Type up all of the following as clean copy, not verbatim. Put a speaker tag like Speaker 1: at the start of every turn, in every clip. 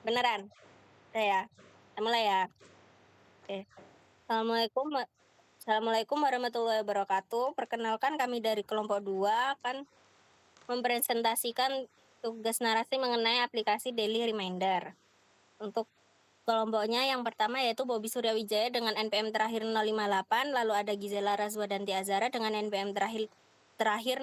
Speaker 1: Beneran? Udah ya? Kita mulai ya? Oke. Assalamualaikum Assalamualaikum warahmatullahi wabarakatuh. Perkenalkan kami dari kelompok 2 akan mempresentasikan tugas narasi mengenai aplikasi Daily Reminder. Untuk kelompoknya yang pertama yaitu Bobi Suryawijaya dengan NPM terakhir 058, lalu ada Gizela Razwadanti Azara dengan NPM terakhir 059,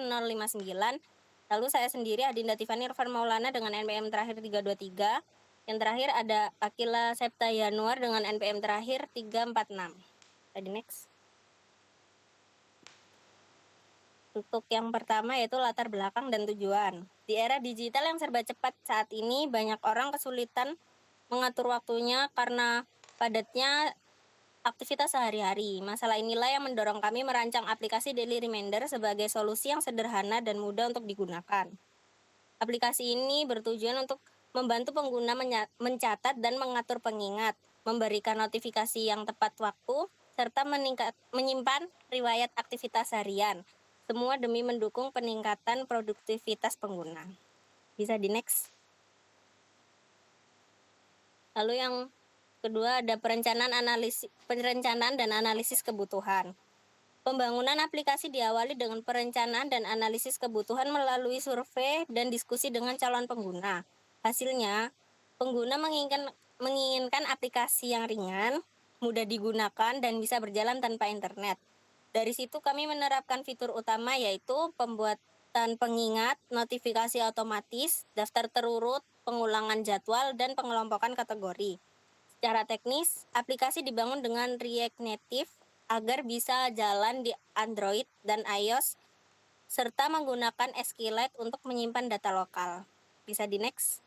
Speaker 1: lalu saya sendiri Adinda Tiffany Irfan Maulana dengan NPM terakhir 323. Yang terakhir ada Akila Septa Yanuar dengan NPM terakhir 346. Tadi next. Untuk yang pertama yaitu latar belakang dan tujuan. Di era digital yang serba cepat saat ini, banyak orang kesulitan mengatur waktunya karena padatnya aktivitas sehari-hari. Masalah inilah yang mendorong kami merancang aplikasi Daily Reminder sebagai solusi yang sederhana dan mudah untuk digunakan. Aplikasi ini bertujuan untuk membantu pengguna mencatat dan mengatur pengingat, memberikan notifikasi yang tepat waktu, serta menyimpan riwayat aktivitas harian. Semua demi mendukung peningkatan produktivitas pengguna. Bisa di next. Lalu yang kedua ada perencanaan dan analisis kebutuhan. Pembangunan aplikasi diawali dengan perencanaan dan analisis kebutuhan melalui survei dan diskusi dengan calon pengguna. Hasilnya, pengguna menginginkan aplikasi yang ringan, mudah digunakan, dan bisa berjalan tanpa internet. Dari situ kami menerapkan fitur utama yaitu pembuatan pengingat, notifikasi otomatis, daftar terurut, pengulangan jadwal, dan pengelompokan kategori. Secara teknis, aplikasi dibangun dengan React Native agar bisa jalan di Android dan iOS, serta menggunakan SQLite untuk menyimpan data lokal. Bisa di next.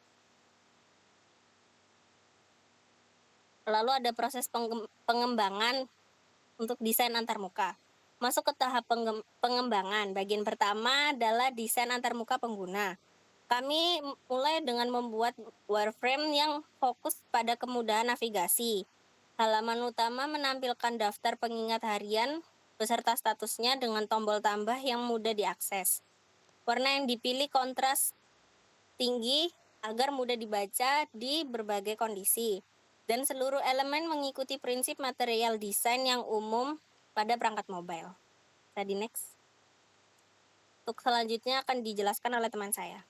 Speaker 1: Lalu ada proses pengembangan untuk desain antarmuka. Masuk ke tahap pengembangan. Bagian pertama adalah desain antarmuka pengguna. Kami mulai dengan membuat wireframe yang fokus pada kemudahan navigasi. Halaman utama menampilkan daftar pengingat harian beserta statusnya dengan tombol tambah yang mudah diakses. Warna yang dipilih kontras tinggi agar mudah dibaca di berbagai kondisi. Dan seluruh elemen mengikuti prinsip material desain yang umum pada perangkat mobile. Tadi next. Untuk selanjutnya akan dijelaskan oleh teman saya.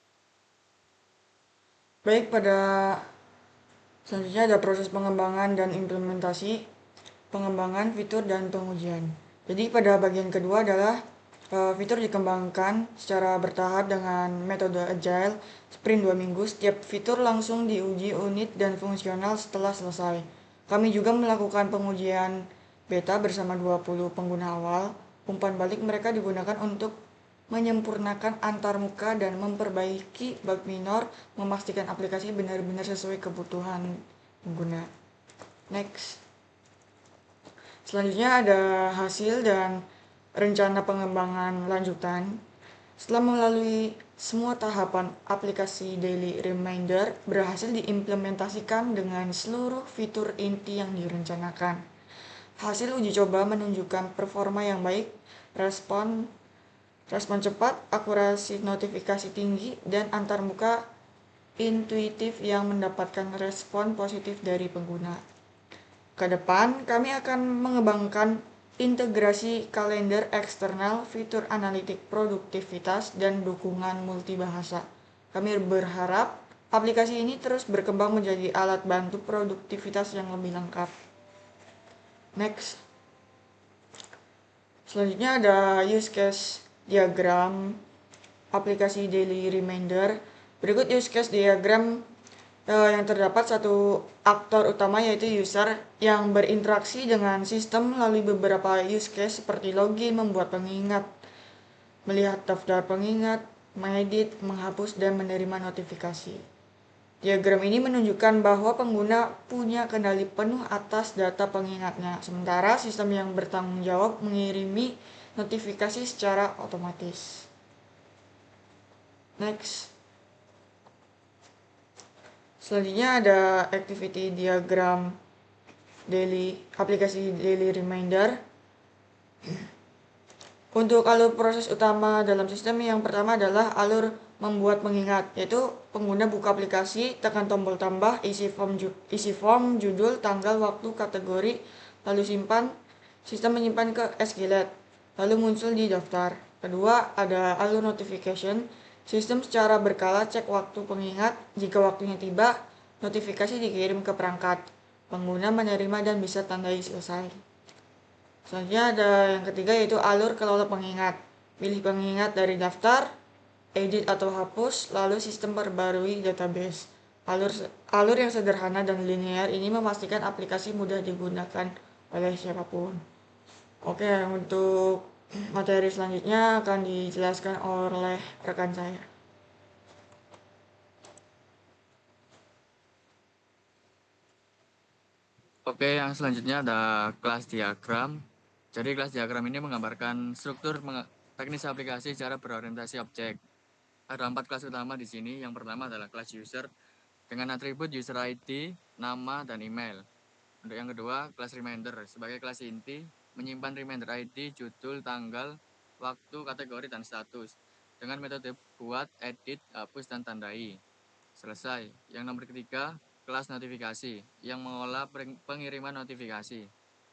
Speaker 2: Baik, pada selanjutnya ada proses pengembangan dan implementasi, pengembangan fitur dan pengujian. Jadi pada bagian kedua adalah fitur dikembangkan secara bertahap dengan metode agile, sprint 2 minggu, setiap fitur langsung diuji unit dan fungsional setelah selesai. Kami juga melakukan pengujian beta bersama 20 pengguna awal. Umpan balik mereka digunakan untuk menyempurnakan antarmuka dan memperbaiki bug minor, memastikan aplikasi benar-benar sesuai kebutuhan pengguna. Next. Selanjutnya ada hasil dan rencana pengembangan lanjutan. Setelah melalui semua tahapan, aplikasi Daily Reminder berhasil diimplementasikan dengan seluruh fitur inti yang direncanakan. Hasil uji coba menunjukkan performa yang baik, respon cepat, akurasi notifikasi tinggi, dan antarmuka intuitif yang mendapatkan respon positif dari pengguna. Ke depan, kami akan mengembangkan integrasi kalender eksternal, fitur analitik produktivitas, dan dukungan multibahasa. Kami berharap aplikasi ini terus berkembang menjadi alat bantu produktivitas yang lebih lengkap. Next. Selanjutnya ada use case diagram aplikasi Daily Reminder. Berikut use case diagram yang terdapat satu aktor utama yaitu user yang berinteraksi dengan sistem melalui beberapa use case seperti login, membuat pengingat, melihat daftar pengingat, mengedit, menghapus, dan menerima notifikasi. Diagram ini menunjukkan bahwa pengguna punya kendali penuh atas data pengingatnya, sementara sistem yang bertanggung jawab mengirimi notifikasi secara otomatis. Next. Selanjutnya ada activity diagram aplikasi Daily Reminder. Untuk alur proses utama dalam sistem yang pertama adalah alur membuat pengingat, yaitu pengguna buka aplikasi, tekan tombol tambah, isi form, judul, tanggal, waktu, kategori, lalu simpan. Sistem menyimpan ke Skillet, lalu muncul di daftar. Kedua, ada alur notification. Sistem secara berkala cek waktu pengingat. Jika waktunya tiba, notifikasi dikirim ke perangkat. Pengguna menerima dan bisa tandai selesai. Selanjutnya ada yang ketiga yaitu alur kelola pengingat. Pilih pengingat dari daftar, edit atau hapus, lalu sistem perbarui database. Alur yang sederhana dan linear ini memastikan aplikasi mudah digunakan oleh siapapun. Oke, untuk materi selanjutnya akan dijelaskan oleh rekan saya.
Speaker 3: Oke, yang selanjutnya ada kelas diagram. Jadi kelas diagram ini menggambarkan struktur teknis aplikasi secara berorientasi objek. Ada 4 kelas utama di sini. Yang pertama adalah kelas user dengan atribut user ID, nama, dan email. Untuk yang kedua, kelas reminder sebagai kelas inti menyimpan reminder ID, judul, tanggal, waktu, kategori, dan status dengan metode buat, edit, hapus, dan tandai. Selesai. Yang nomor ketiga, kelas notifikasi yang mengolah pengiriman notifikasi.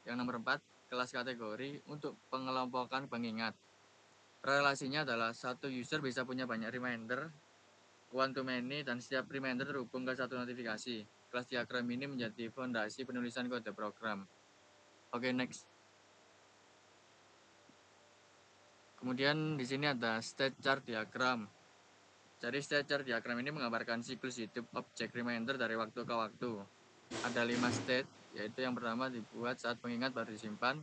Speaker 3: Yang nomor 4, kelas kategori untuk pengelompokan pengingat. Relasinya adalah satu user bisa punya banyak reminder, one to many, dan setiap reminder terhubung ke satu notifikasi. Kelas diagram ini menjadi fondasi penulisan kode program. Oke, next. Kemudian di sini ada state chart diagram. Jadi state chart diagram ini menggambarkan siklus hidup objek reminder dari waktu ke waktu. Ada 5 state, yaitu yang pertama dibuat saat pengingat baru disimpan,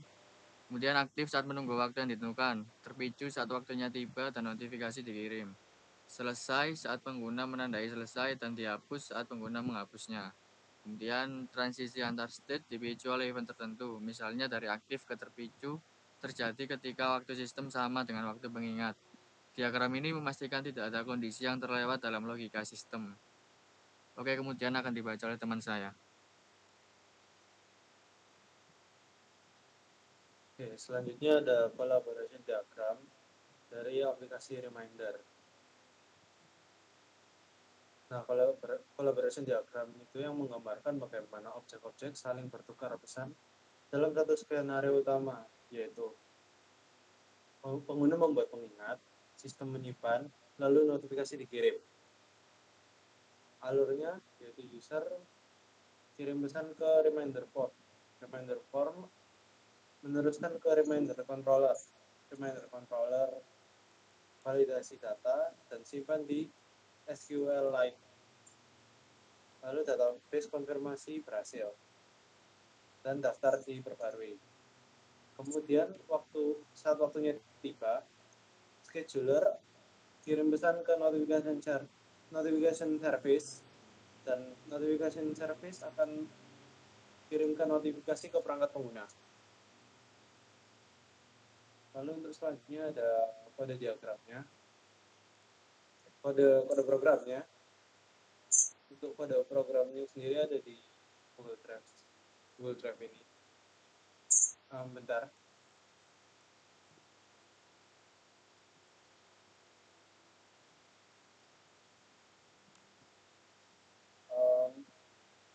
Speaker 3: kemudian aktif saat menunggu waktu yang ditentukan, terpicu saat waktunya tiba dan notifikasi dikirim, selesai saat pengguna menandai selesai dan dihapus saat pengguna menghapusnya. Kemudian transisi antar state dipicu oleh event tertentu, misalnya dari aktif ke terpicu terjadi ketika waktu sistem sama dengan waktu pengingat. Diagram ini memastikan tidak ada kondisi yang terlewat dalam logika sistem. Oke, kemudian akan dibaca oleh teman saya.
Speaker 4: Oke, selanjutnya ada collaboration diagram dari aplikasi Reminder. Nah, collaboration diagram itu yang menggambarkan bagaimana objek-objek saling bertukar pesan dalam satu skenario utama, yaitu pengguna membuat pengingat, sistem menyimpan, lalu notifikasi dikirim. Alurnya yaitu user kirim pesan ke reminder form. Reminder form meneruskan ke reminder controller. Reminder controller validasi data dan simpan di SQLite. Lalu database konfirmasi berhasil dan daftar diperbarui. Kemudian saat waktunya tiba, scheduler kirim pesan ke notification service dan notification service akan kirimkan notifikasi ke perangkat pengguna. Lalu untuk selanjutnya ada kode diagramnya, kode programnya. Untuk kode programnya sendiri ada di Google Drive ini. Bentar.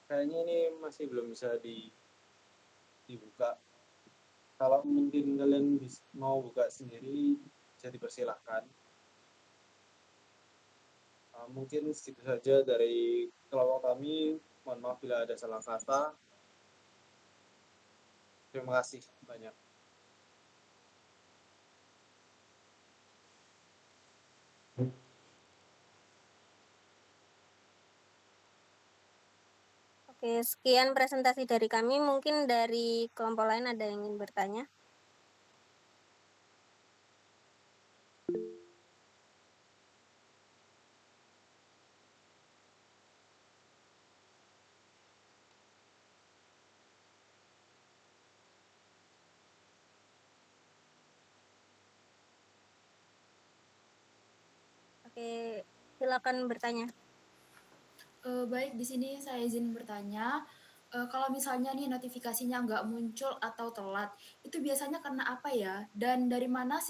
Speaker 4: Kayaknya ini masih belum bisa dibuka. Kalau mungkin kalian mau buka sendiri, bisa dipersilahkan. Mungkin segitu saja dari kelompok kami. Mohon maaf bila ada salah kata. Terima kasih banyak.
Speaker 1: Oke, sekian presentasi dari kami. Mungkin dari kelompok lain ada yang ingin bertanya. Oke, silakan bertanya.
Speaker 5: Baik, di sini saya izin bertanya, kalau misalnya nih notifikasinya nggak muncul atau telat, itu biasanya karena apa ya? Dan dari mana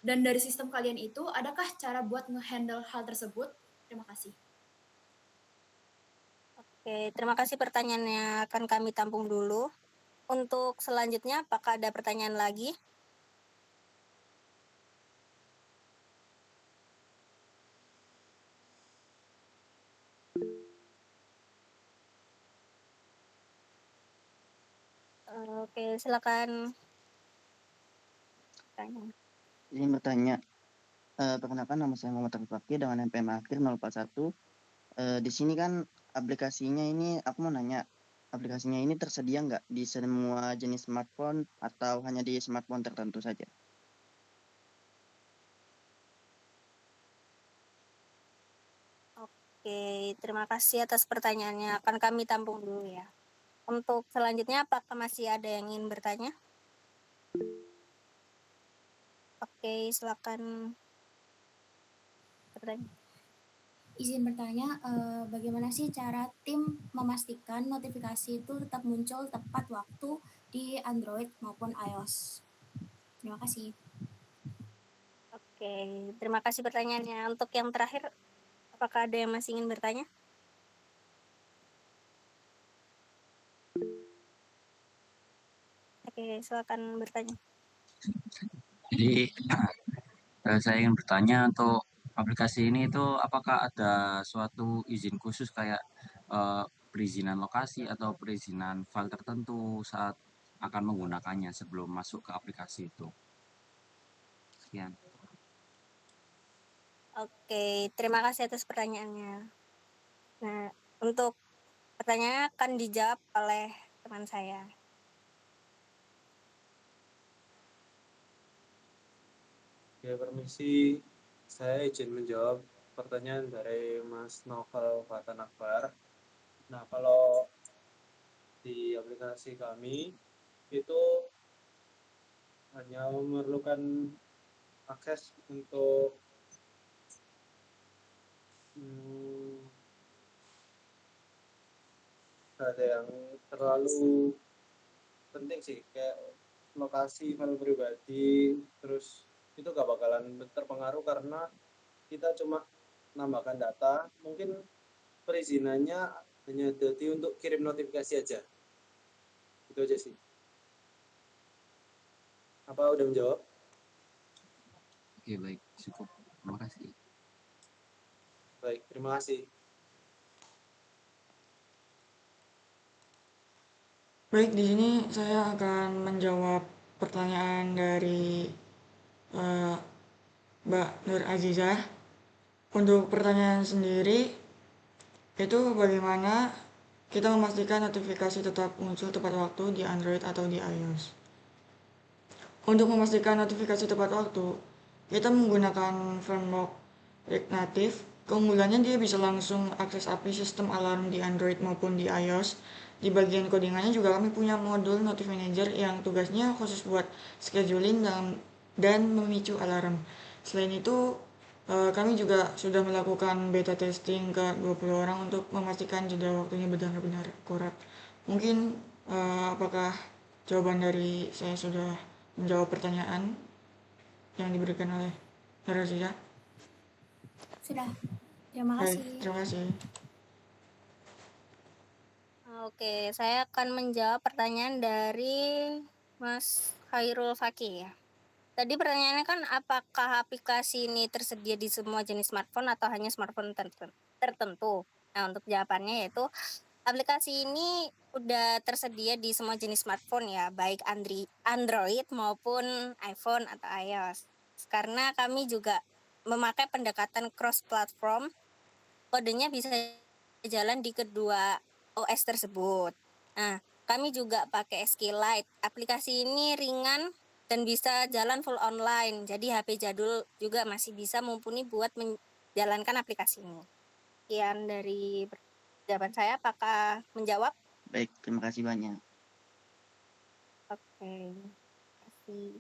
Speaker 5: Dan dari sistem kalian itu, adakah cara buat nge-handle hal tersebut? Terima kasih.
Speaker 1: Oke, terima kasih pertanyaannya akan kami tampung dulu. Untuk selanjutnya, apakah ada pertanyaan lagi? Oke, silakan. Tanya.
Speaker 6: Izin bertanya, perkenalkan nama saya Muhammad Taufik Fakih dengan NPM akhir 041. Di sini kan aplikasinya ini, aku mau nanya, aplikasinya ini tersedia nggak di semua jenis smartphone atau hanya di smartphone tertentu saja?
Speaker 1: Oke, terima kasih atas pertanyaannya. Akan kami tampung dulu ya. Untuk selanjutnya, apakah masih ada yang ingin bertanya? Oke, silakan bertanya.
Speaker 7: Izin bertanya, bagaimana sih cara tim memastikan notifikasi itu tetap muncul tepat waktu di Android maupun iOS? Terima kasih.
Speaker 1: Oke, terima kasih pertanyaannya. Untuk yang terakhir, apakah ada yang masih ingin bertanya? Oke, silakan bertanya.
Speaker 8: Jadi saya ingin bertanya untuk aplikasi ini itu apakah ada suatu izin khusus kayak perizinan lokasi atau perizinan file tertentu saat akan menggunakannya sebelum masuk ke aplikasi itu? Sekian.
Speaker 1: Oke, terima kasih atas pertanyaannya. Nah, untuk pertanyaannya akan dijawab oleh teman saya.
Speaker 4: Oke, permisi. Saya izin menjawab pertanyaan dari Mas Novel Fatan Akbar. Nah, kalau di aplikasi kami itu hanya memerlukan akses untuk ada yang terlalu penting sih, kayak lokasi file pribadi, terus itu gak bakalan terpengaruh karena kita cuma nambahkan data, mungkin perizinannya hanya jadi untuk kirim notifikasi aja. Itu aja sih. Apa udah menjawab?
Speaker 8: Oke, baik, cukup. Terima kasih.
Speaker 4: Baik, terima kasih.
Speaker 2: Baik, di sini saya akan menjawab pertanyaan dari Mbak Nur Azizah. Untuk pertanyaan sendiri, itu bagaimana kita memastikan notifikasi tetap muncul tepat waktu di Android atau di iOS. Untuk memastikan notifikasi tepat waktu, kita menggunakan framework React Native. Keunggulannya dia bisa langsung akses API sistem alarm di Android maupun di iOS. Di bagian codingannya juga kami punya modul Notif Manager yang tugasnya khusus buat scheduling dan memicu alarm. Selain itu, kami juga sudah melakukan beta testing ke 20 orang untuk memastikan jeda waktunya benar-benar akurat. Mungkin apakah jawaban dari saya sudah menjawab pertanyaan yang diberikan oleh Razia?
Speaker 7: Sudah. Terima
Speaker 2: Baik,
Speaker 7: kasih.
Speaker 2: terima kasih.
Speaker 1: Oke, saya akan menjawab pertanyaan dari Mas Khairul Fakih ya. Tadi pertanyaannya kan apakah aplikasi ini tersedia di semua jenis smartphone atau hanya smartphone tertentu? Nah, untuk jawabannya yaitu aplikasi ini udah tersedia di semua jenis smartphone ya, baik Android maupun iPhone atau iOS. Karena kami juga memakai pendekatan cross platform, kodenya bisa jalan di kedua OS tersebut. Nah, kami juga pakai SQLite. Aplikasi ini ringan dan bisa jalan full online. Jadi HP jadul juga masih bisa mumpuni buat menjalankan aplikasi ini. Sekian dari jawaban saya, apakah menjawab?
Speaker 6: Baik, terima kasih banyak.
Speaker 1: Oke, terima kasih.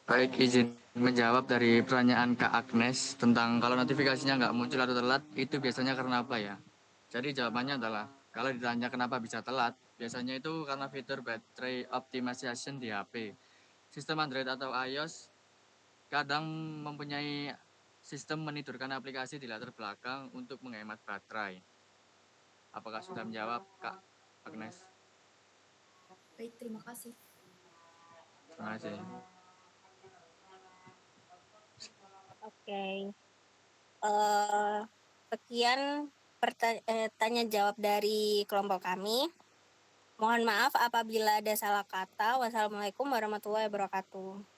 Speaker 3: Baik, izin menjawab dari pertanyaan Kak Agnes tentang kalau notifikasinya nggak muncul atau telat, itu biasanya karena apa ya? Jadi jawabannya adalah, kalau ditanya kenapa bisa telat, Biasanya itu karena fitur battery optimization di HP. Sistem Android atau iOS kadang mempunyai sistem menidurkan aplikasi di latar belakang untuk menghemat baterai. Apakah sudah menjawab, Kak Agnes?
Speaker 5: Baik, terima kasih.
Speaker 3: Terima kasih.
Speaker 1: Oke. Sekian tanya jawab dari kelompok kami. Mohon maaf apabila ada salah kata. Wassalamualaikum warahmatullahi wabarakatuh.